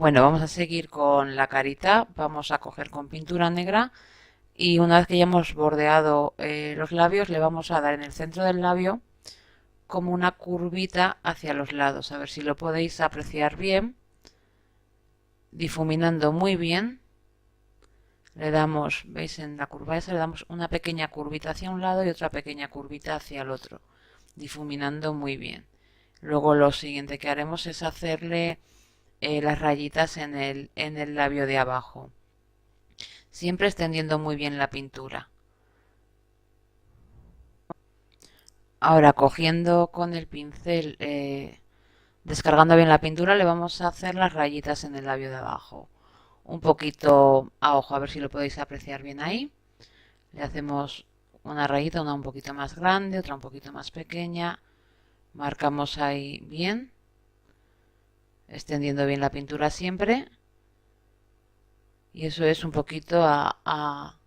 Bueno, vamos a seguir con la carita. Vamos a coger con pintura negra y una vez que ya hemos bordeado los labios, le vamos a dar en el centro del labio como una curvita hacia los lados. A ver si lo podéis apreciar bien. Difuminando muy bien. Le damos, veis, en la curva esa le damos una pequeña curvita hacia un lado y otra pequeña curvita hacia el otro. Difuminando muy bien. Luego lo siguiente que haremos es hacerle las rayitas en el labio de abajo, siempre extendiendo muy bien la pintura. Ahora cogiendo con el pincel, descargando bien la pintura, le vamos a hacer las rayitas en el labio de abajo. Un poquito a ojo, a ver si lo podéis apreciar bien ahí. Le hacemos una rayita, una un poquito más grande, otra un poquito más pequeña. Marcamos ahí bien, extendiendo bien la pintura siempre. Y eso es un poquito a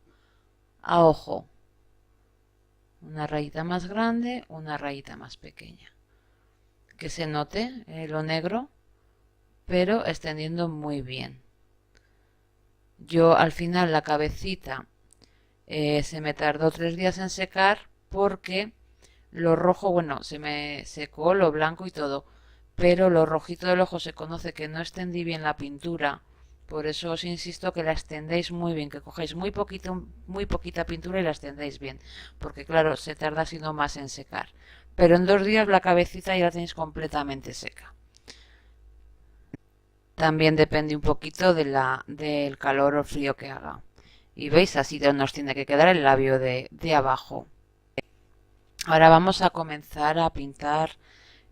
ojo. Una rayita más grande, una rayita más pequeña. Que se note lo negro, pero extendiendo muy bien. Yo al final la cabecita se me tardó 3 días en secar porque lo rojo, bueno, se me secó lo blanco y todo, pero lo rojito del ojo se conoce que no extendí bien la pintura. Por eso os insisto que la extendéis muy bien, que cogéis muy poquita pintura y la extendéis bien, porque claro, se tarda sino más en secar. Pero en 2 días la cabecita ya la tenéis completamente seca. También depende un poquito del calor o frío que haga. Y veis, así nos tiene que quedar el labio de abajo. Ahora vamos a comenzar a pintar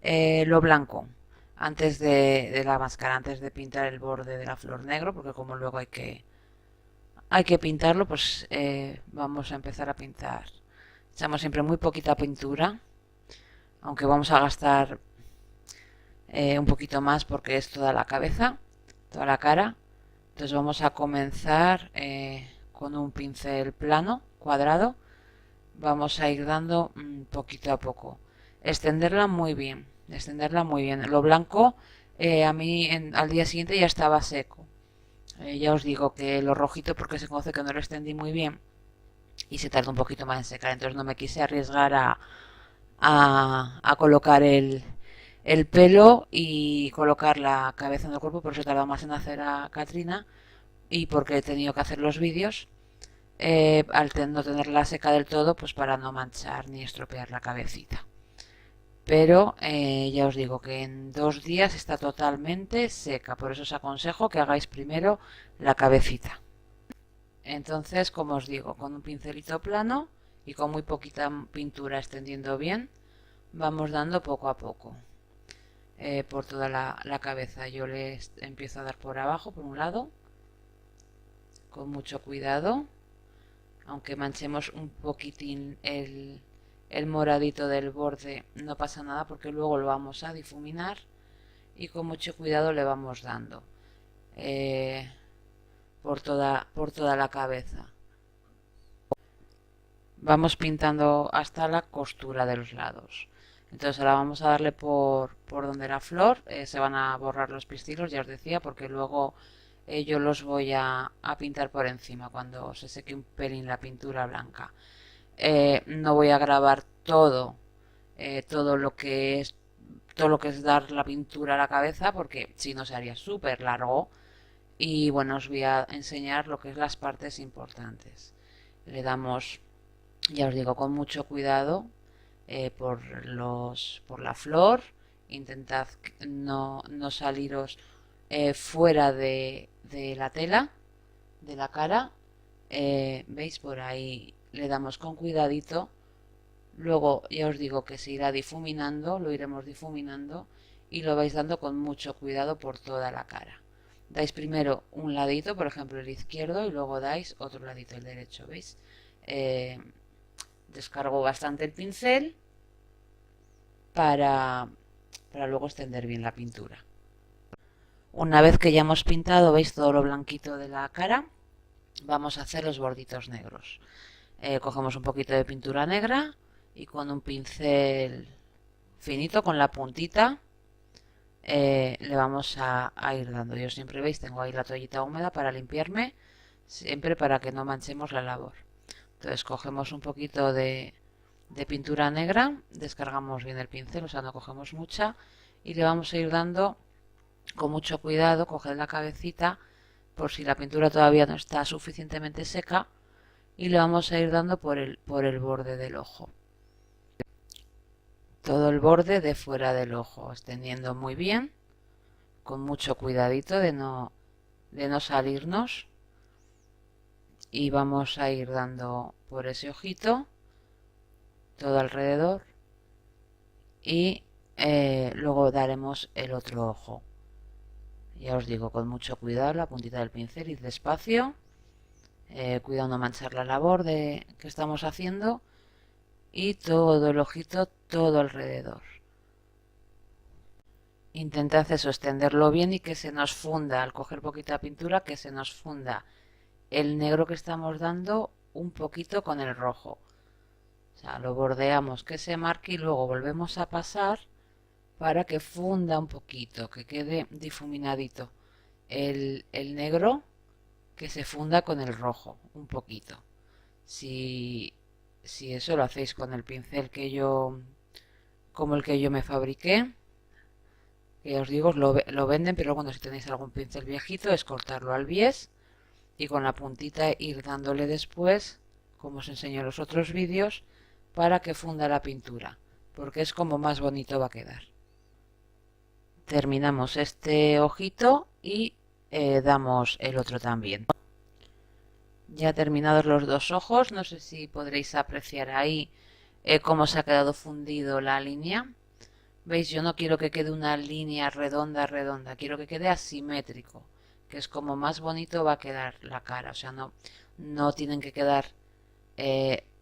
lo blanco antes de la máscara, antes de pintar el borde de la flor negro, porque como luego hay que pintarlo, pues vamos a empezar a pintar. Echamos siempre muy poquita pintura, aunque vamos a gastar un poquito más porque es toda la cabeza, toda la cara. Entonces vamos a comenzar con un pincel plano, cuadrado. Vamos a ir dando poquito a poco. Extenderla muy bien, extenderla muy bien. Lo blanco a mí al día siguiente ya estaba seco. Ya os digo que lo rojito porque se conoce que no lo extendí muy bien y se tarda un poquito más en secar. Entonces no me quise arriesgar a colocar el pelo y colocar la cabeza en el cuerpo, por eso he tardado más en hacer a Katrina y porque he tenido que hacer los vídeos al no tenerla seca del todo, pues para no manchar ni estropear la cabecita. Pero ya os digo que en 2 días está totalmente seca, por eso os aconsejo que hagáis primero la cabecita. Entonces, como os digo, con un pincelito plano y con muy poquita pintura extendiendo bien, vamos dando poco a poco por toda la cabeza. Yo le empiezo a dar por abajo, por un lado, con mucho cuidado, aunque manchemos un poquitín el moradito del borde, no pasa nada porque luego lo vamos a difuminar y con mucho cuidado le vamos dando eh, por toda la cabeza. Vamos pintando hasta la costura de los lados. Entonces ahora vamos a darle por donde la flor, se van a borrar los pistilos, ya os decía, porque luego yo los voy a pintar por encima cuando se seque un pelín la pintura blanca. No voy a grabar todo lo que es dar la pintura a la cabeza, porque si no se haría súper largo. Y bueno, os voy a enseñar lo que es las partes importantes. Le damos, ya os digo, con mucho cuidado por la flor. Intentad no saliros fuera de la tela, de la cara. ¿Veis? Por ahí le damos con cuidadito. Luego ya os digo que se irá difuminando, lo iremos difuminando y lo vais dando con mucho cuidado por toda la cara. Dais primero un ladito, por ejemplo el izquierdo, y luego dais otro ladito, el derecho, ¿veis? Eh, Descargo bastante el pincel para, para luego extender bien la pintura. Una vez que ya hemos pintado, veis todo lo blanquito de la cara, vamos a hacer los borditos negros. Cogemos un poquito de pintura negra y con un pincel finito, con la puntita, le vamos a ir dando. Yo siempre veis, tengo ahí la toallita húmeda para limpiarme, siempre para que no manchemos la labor. Entonces cogemos un poquito de pintura negra, descargamos bien el pincel, o sea, no cogemos mucha, y le vamos a ir dando con mucho cuidado, coger la cabecita por si la pintura todavía no está suficientemente seca, y le vamos a ir dando por el borde del ojo. Todo el borde de fuera del ojo, extendiendo muy bien, con mucho cuidadito de no salirnos. Y vamos a ir dando por ese ojito, todo alrededor. Y luego daremos el otro ojo. Ya os digo, con mucho cuidado, la puntita del pincel y despacio. Cuidado no manchar la labor que estamos haciendo. Y todo el ojito, todo alrededor. Intentad eso, extenderlo bien y que se nos funda, al coger poquita pintura, que se nos funda el negro que estamos dando un poquito con el rojo. O sea, lo bordeamos, que se marque y luego volvemos a pasar para que funda un poquito, que quede difuminadito. El negro que se funda con el rojo, un poquito. Si eso lo hacéis con el pincel como el que yo me fabriqué, que os digo, lo venden, pero bueno, si tenéis algún pincel viejito, es cortarlo al bies y con la puntita ir dándole después, como os enseño en los otros vídeos, para que funda la pintura, porque es como más bonito va a quedar. Terminamos este ojito y damos el otro también. Ya terminados los dos ojos, no sé si podréis apreciar ahí cómo se ha quedado fundido la línea. ¿Veis? Yo no quiero que quede una línea redonda, redonda, quiero que quede asimétrico, que es como más bonito va a quedar la cara. O sea, no tienen que quedar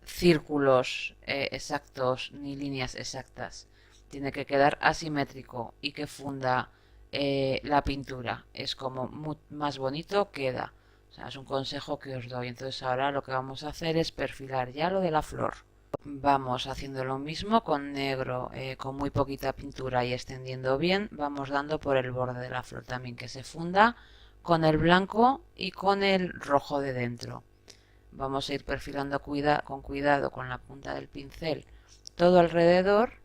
círculos exactos ni líneas exactas. Tiene que quedar asimétrico y que funda la pintura. Es como más bonito queda. O sea, es un consejo que os doy. Entonces ahora lo que vamos a hacer es perfilar ya lo de la flor. Vamos haciendo lo mismo con negro, con muy poquita pintura y extendiendo bien. Vamos dando por el borde de la flor también que se funda con el blanco y con el rojo de dentro. Vamos a ir perfilando con cuidado con la punta del pincel todo alrededor.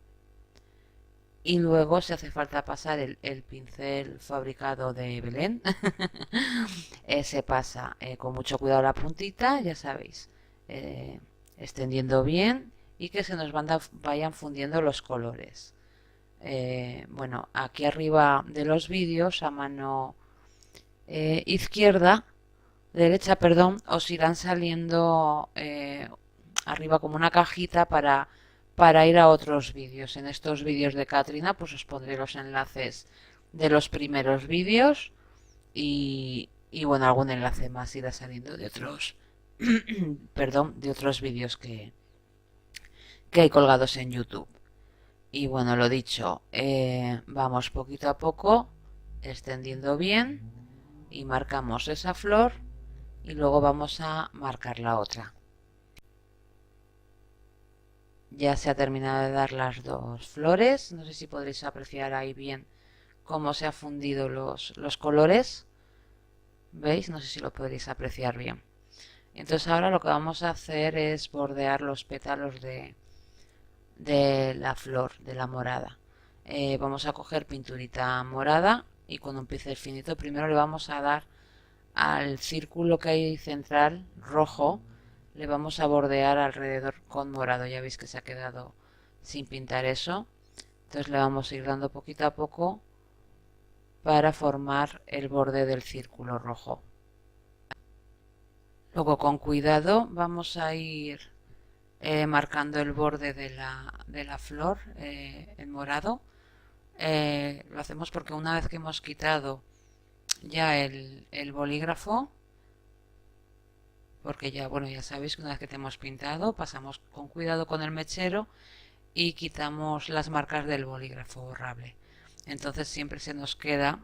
Y luego, si hace falta pasar el pincel fabricado de Belén, se pasa con mucho cuidado la puntita, ya sabéis, extendiendo bien y que se nos vayan fundiendo los colores. Bueno, aquí arriba de los vídeos, a mano izquierda, derecha, perdón, os irán saliendo arriba como una cajita para ir a otros vídeos. En estos vídeos de Katrina pues os pondré los enlaces de los primeros vídeos y bueno, algún enlace más irá saliendo de otros perdón, de otros vídeos que hay colgados en YouTube. Y bueno, lo dicho, vamos poquito a poco extendiendo bien y marcamos esa flor y luego vamos a marcar la otra. Ya se ha terminado de dar las dos flores. No sé si podréis apreciar ahí bien cómo se han fundido los colores. ¿Veis? No sé si lo podréis apreciar bien. Entonces ahora lo que vamos a hacer es bordear los pétalos de la flor, de la morada. Vamos a coger pinturita morada y con un pincel finito primero le vamos a dar al círculo que hay central rojo, le vamos a bordear alrededor con morado. Ya veis que se ha quedado sin pintar eso. Entonces le vamos a ir dando poquito a poco para formar el borde del círculo rojo. Luego con cuidado vamos a ir marcando el borde de la flor en morado. Lo hacemos porque una vez que hemos quitado ya el bolígrafo, porque ya, bueno, ya sabéis que una vez que te hemos pintado, pasamos con cuidado con el mechero y quitamos las marcas del bolígrafo borrable. Entonces siempre se nos queda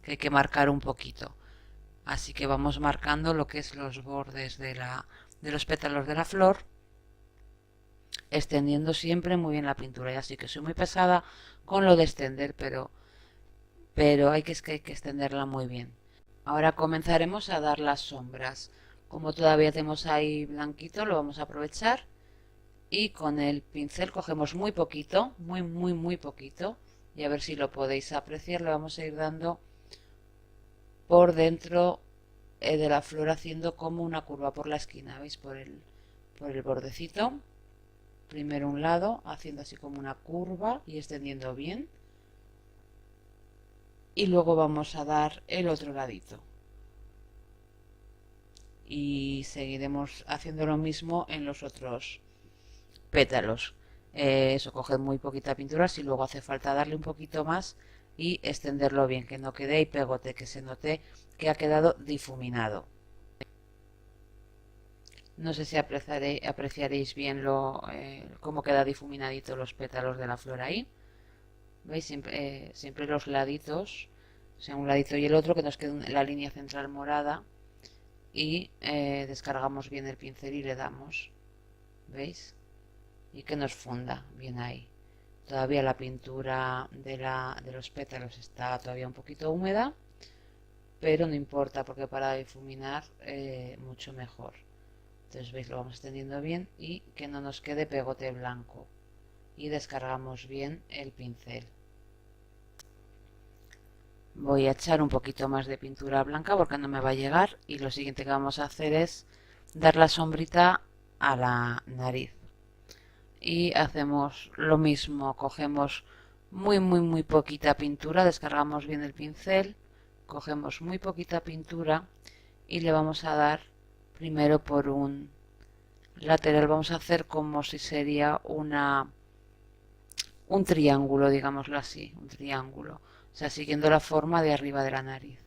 que hay que marcar un poquito. Así que vamos marcando lo que es los bordes de los pétalos de la flor, extendiendo siempre muy bien la pintura. Y así que soy muy pesada con lo de extender, pero pero hay que extenderla muy bien. Ahora comenzaremos a dar las sombras. Como todavía tenemos ahí blanquito, lo vamos a aprovechar y con el pincel cogemos muy poquito, muy poquito, y a ver si lo podéis apreciar, le vamos a ir dando por dentro de la flor haciendo como una curva por la esquina, ¿veis? Por el bordecito. Primero un lado, haciendo así como una curva y extendiendo bien. Y luego vamos a dar el otro ladito. Y seguiremos haciendo lo mismo en los otros pétalos. Eso, coger muy poquita pintura, si luego hace falta darle un poquito más y extenderlo bien, que no quede ahí pegote, que se note que ha quedado difuminado. No sé si apreciaréis bien cómo queda difuminadito los pétalos de la flor ahí. ¿Veis? Siempre los laditos, o sea, un ladito y el otro, que nos quede la línea central morada. Y descargamos bien el pincel y le damos. ¿Veis? Y que nos funda bien ahí. Todavía la pintura de los pétalos está todavía un poquito húmeda, pero no importa porque para difuminar mucho mejor. Entonces veis, lo vamos extendiendo bien y que no nos quede pegote blanco. Y descargamos bien el pincel. Voy a echar un poquito más de pintura blanca porque no me va a llegar y lo siguiente que vamos a hacer es dar la sombrita a la nariz. Y hacemos lo mismo, cogemos muy poquita pintura, descargamos bien el pincel, cogemos muy poquita pintura y le vamos a dar primero por un lateral, vamos a hacer como si sería un triángulo, digámoslo así, un triángulo, o sea, siguiendo la forma de arriba de la nariz.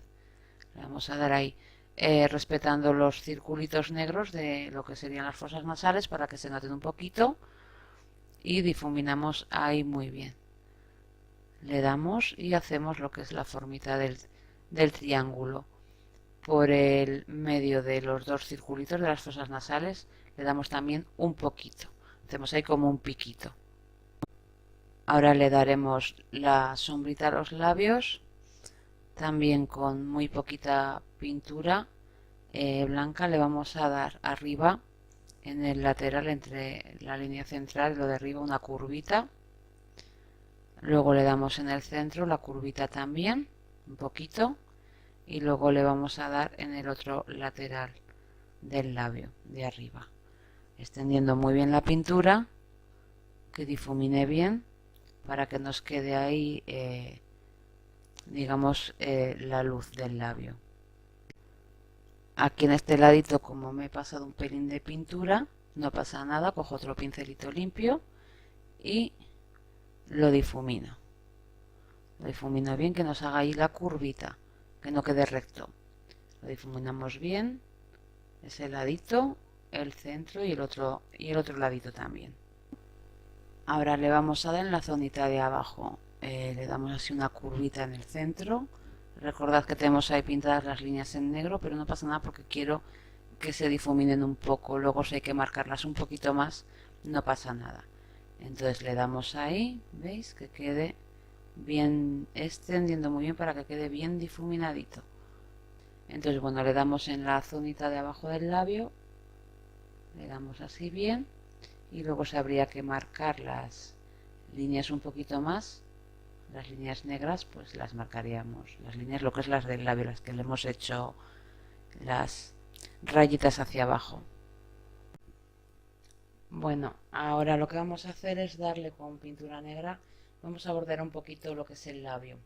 Le vamos a dar ahí, respetando los circulitos negros de lo que serían las fosas nasales para que se noten un poquito y difuminamos ahí muy bien. Le damos y hacemos lo que es la formita del triángulo. Por el medio de los dos circulitos de las fosas nasales le damos también un poquito. Hacemos ahí como un piquito. Ahora le daremos la sombrita a los labios, también con muy poquita pintura blanca. Le vamos a dar arriba, en el lateral entre la línea central y lo de arriba, una curvita. Luego le damos en el centro la curvita también, un poquito. Y luego le vamos a dar en el otro lateral del labio de arriba, extendiendo muy bien la pintura, que difumine bien para que nos quede ahí digamos la luz del labio. Aquí en este ladito, como me he pasado un pelín de pintura, no pasa nada, cojo otro pincelito limpio y lo difumino bien, que nos haga ahí la curvita, que no quede recto. Lo difuminamos bien, ese ladito, el centro y el otro ladito también. Ahora le vamos a dar en la zonita de abajo, le damos así una curvita en el centro. Recordad que tenemos ahí pintadas las líneas en negro, pero no pasa nada porque quiero que se difuminen un poco. Luego si hay que marcarlas un poquito más, no pasa nada. Entonces le damos ahí, ¿veis? Que quede bien, extendiendo muy bien para que quede bien difuminadito. Entonces, bueno, le damos en la zonita de abajo del labio, le damos así bien, y luego se habría que marcar las líneas un poquito más. Las líneas negras pues las marcaríamos, las líneas lo que es las del labio, las que le hemos hecho las rayitas hacia abajo. Bueno, ahora lo que vamos a hacer es darle con pintura negra, vamos a bordear un poquito lo que es el labio,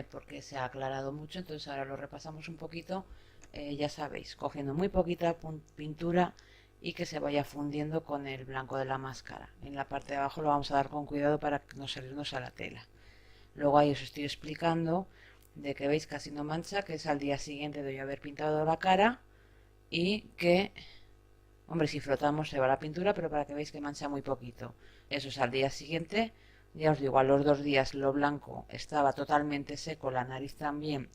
porque se ha aclarado mucho, entonces ahora lo repasamos un poquito, ya sabéis, cogiendo muy poquita pintura y que se vaya fundiendo con el blanco de la máscara. En la parte de abajo lo vamos a dar con cuidado para no salirnos a la tela. Luego ahí os estoy explicando de que veis casi no mancha, que es al día siguiente de yo haber pintado la cara y que, hombre, si frotamos se va la pintura, pero para que veáis que mancha muy poquito. Eso es al día siguiente. Ya os digo, a los 2 días lo blanco estaba totalmente seco, la nariz también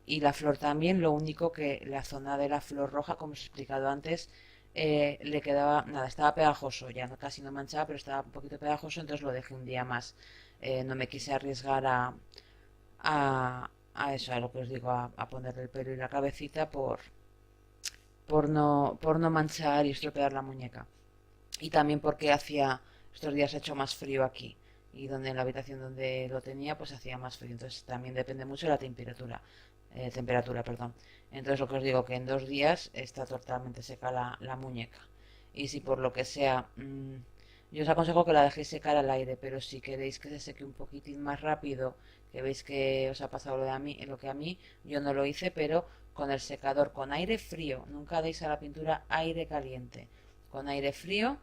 y la flor también. Lo único que la zona de la flor roja, como os he explicado antes, le quedaba, nada, estaba pegajoso, ya casi no manchaba, pero estaba un poquito pegajoso, entonces lo dejé un día más no me quise arriesgar a eso, a lo que os digo, a ponerle el pelo y la cabecita por no manchar y estropear la muñeca. Y también porque estos días ha hecho más frío aquí y donde en la habitación donde lo tenía pues hacía más frío, entonces también depende mucho de la temperatura, perdón. Entonces lo que os digo que en 2 días está totalmente seca la muñeca. Y si por lo que sea, yo os aconsejo que la dejéis secar al aire, pero si queréis que se seque un poquitín más rápido, que veis que os ha pasado lo que a mí, yo no lo hice, pero con el secador con aire frío, nunca deis a la pintura aire caliente, con aire frío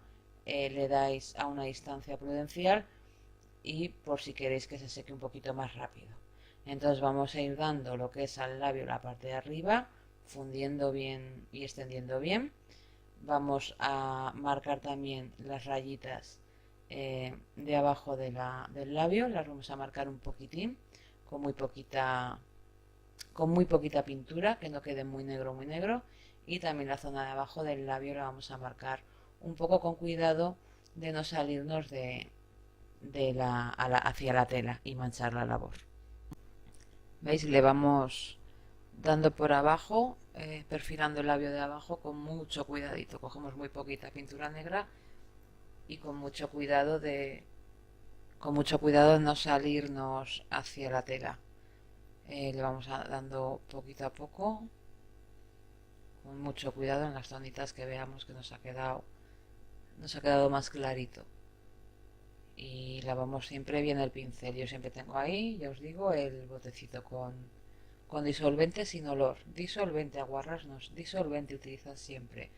le dais a una distancia prudencial y por si queréis que se seque un poquito más rápido. Entonces vamos a ir dando lo que es al labio la parte de arriba, fundiendo bien y extendiendo bien. Vamos a marcar también las rayitas de abajo del labio, las vamos a marcar un poquitín, con muy poquita, con muy poquita pintura, que no quede muy negro, y también la zona de abajo del labio la vamos a marcar un poco con cuidado de no salirnos hacia la tela y manchar la labor. ¿Veis? Le vamos dando por abajo, perfilando el labio de abajo con mucho cuidadito. Cogemos muy poquita pintura negra y con mucho cuidado de no salirnos hacia la tela. Le vamos dando poquito a poco, con mucho cuidado en las zonitas que veamos que nos ha quedado más clarito. Y lavamos siempre bien el pincel. Yo siempre tengo ahí, ya os digo, el botecito con disolvente sin olor. Disolvente, aguarrasnos, disolvente utilizad siempre.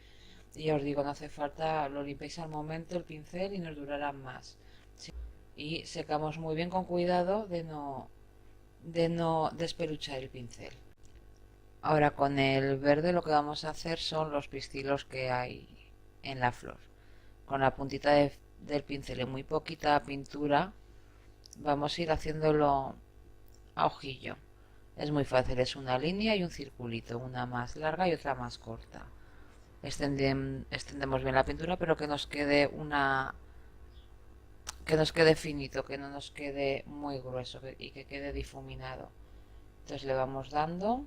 Y ya os digo, no hace falta, lo limpiáis al momento el pincel y nos durará más. Sí. Y secamos muy bien con cuidado de no despeluchar el pincel. Ahora con el verde lo que vamos a hacer son los pistilos que hay en la flor. Con la puntita del pincel y muy poquita pintura vamos a ir haciéndolo a ojillo. Es muy fácil, es una línea y un circulito, una más larga y otra más corta. Extendemos bien la pintura, pero que nos quede finito, que no nos quede muy grueso y que quede difuminado. Entonces le vamos dando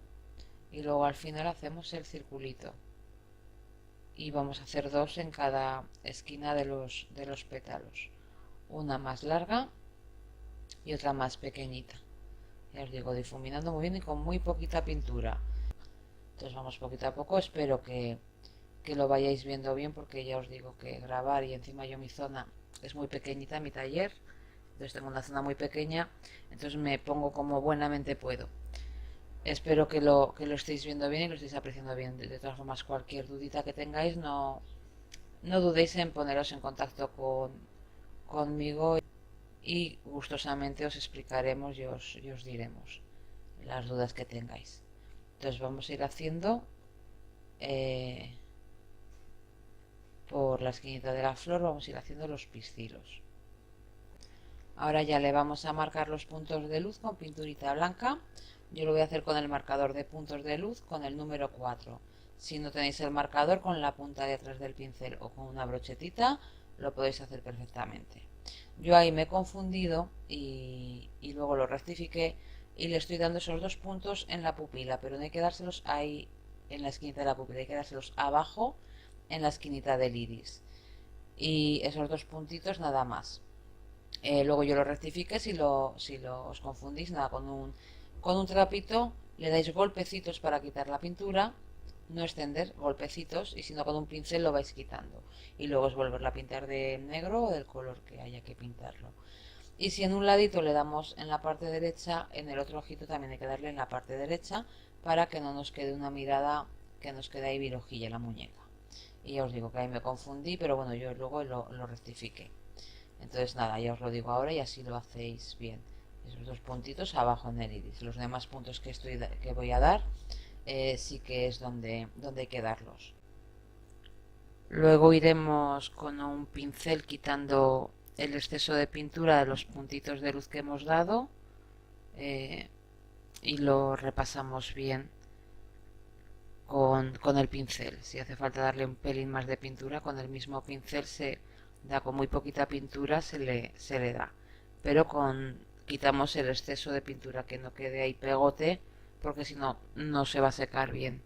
y luego al final hacemos el circulito. Y vamos a hacer dos en cada esquina de los pétalos. Una más larga y otra más pequeñita. Ya os digo, difuminando muy bien y con muy poquita pintura. Entonces vamos poquito a poco, espero que lo vayáis viendo bien porque ya os digo que grabar y encima yo mi zona es muy pequeñita, mi taller, entonces tengo una zona muy pequeña, entonces me pongo como buenamente puedo. Espero que lo estéis viendo bien y lo estéis apreciando bien. De todas formas, cualquier dudita que tengáis, no dudéis en poneros en contacto conmigo y gustosamente os explicaremos y os diremos las dudas que tengáis. Entonces vamos a ir haciendo por la esquinita de la flor, vamos a ir haciendo los pistilos. Ahora ya le vamos a marcar los puntos de luz con pinturita blanca. Yo lo voy a hacer con el marcador de puntos de luz con el número 4. Si no tenéis el marcador, con la punta de atrás del pincel o con una brochetita lo podéis hacer perfectamente. Yo ahí me he confundido y luego lo rectifiqué y le estoy dando esos 2 puntos en la pupila, pero no hay que dárselos ahí en la esquinita de la pupila, hay que dárselos abajo en la esquinita del iris. Y esos 2 puntitos nada más. Luego yo lo rectifique si os confundís, nada, con un trapito le dais golpecitos para quitar la pintura, no extender, golpecitos, y si no con un pincel lo vais quitando. Y luego es volverla a pintar de negro o del color que haya que pintarlo. Y si en un ladito le damos en la parte derecha, en el otro ojito también hay que darle en la parte derecha para que no nos quede una mirada que nos quede ahí virojilla la muñeca. Y ya os digo que ahí me confundí, pero bueno, yo luego lo rectifiqué. Entonces nada, ya os lo digo ahora y así lo hacéis bien. Esos 2 puntitos abajo en el iris. Los demás puntos que voy a dar sí que es donde hay que darlos. Luego iremos con un pincel quitando el exceso de pintura de los puntitos de luz que hemos dado y lo repasamos bien con el pincel. Si hace falta darle un pelín más de pintura, con el mismo pincel se da, con muy poquita pintura se le da. pero quitamos el exceso de pintura, que no quede ahí pegote, porque si no, no se va a secar bien.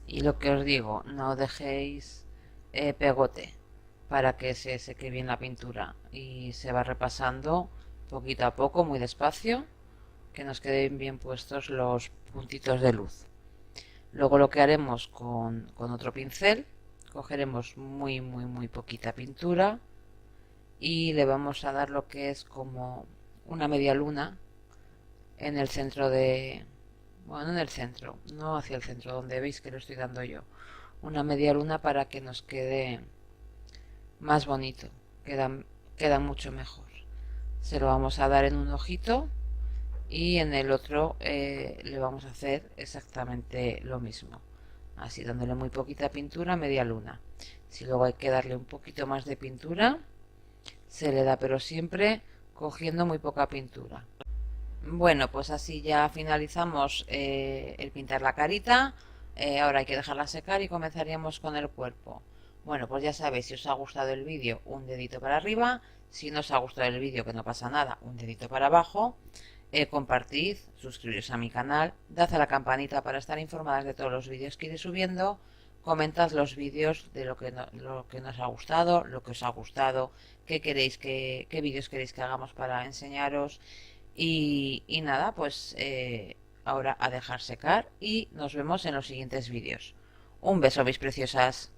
Y lo que os digo, no dejéis pegote para que se seque bien la pintura, y se va repasando poquito a poco, muy despacio, que nos queden bien puestos los puntitos de luz. Luego lo que haremos con otro pincel, cogeremos muy poquita pintura y le vamos a dar lo que es como una media luna en el centro bueno, en el centro, no hacia el centro, donde veis que lo estoy dando yo. Una media luna para que nos quede más bonito, queda mucho mejor. Se lo vamos a dar en un ojito y en el otro le vamos a hacer exactamente lo mismo, así dándole muy poquita pintura, media luna. Si luego hay que darle un poquito más de pintura, se le da, pero siempre cogiendo muy poca pintura. Bueno, pues así ya finalizamos el pintar la carita. Ahora hay que dejarla secar y comenzaríamos con el cuerpo. Bueno, pues ya sabéis, si os ha gustado el vídeo, un dedito para arriba. Si no os ha gustado el vídeo, que no pasa nada, un dedito para abajo. Compartid, suscribiros a mi canal, dad a la campanita para estar informadas de todos los vídeos que iré subiendo. Comentad los vídeos de lo que nos ha gustado, lo que os ha gustado, qué vídeos queréis que hagamos para enseñaros. Y nada, pues ahora a dejar secar y nos vemos en los siguientes vídeos. Un beso, mis preciosas.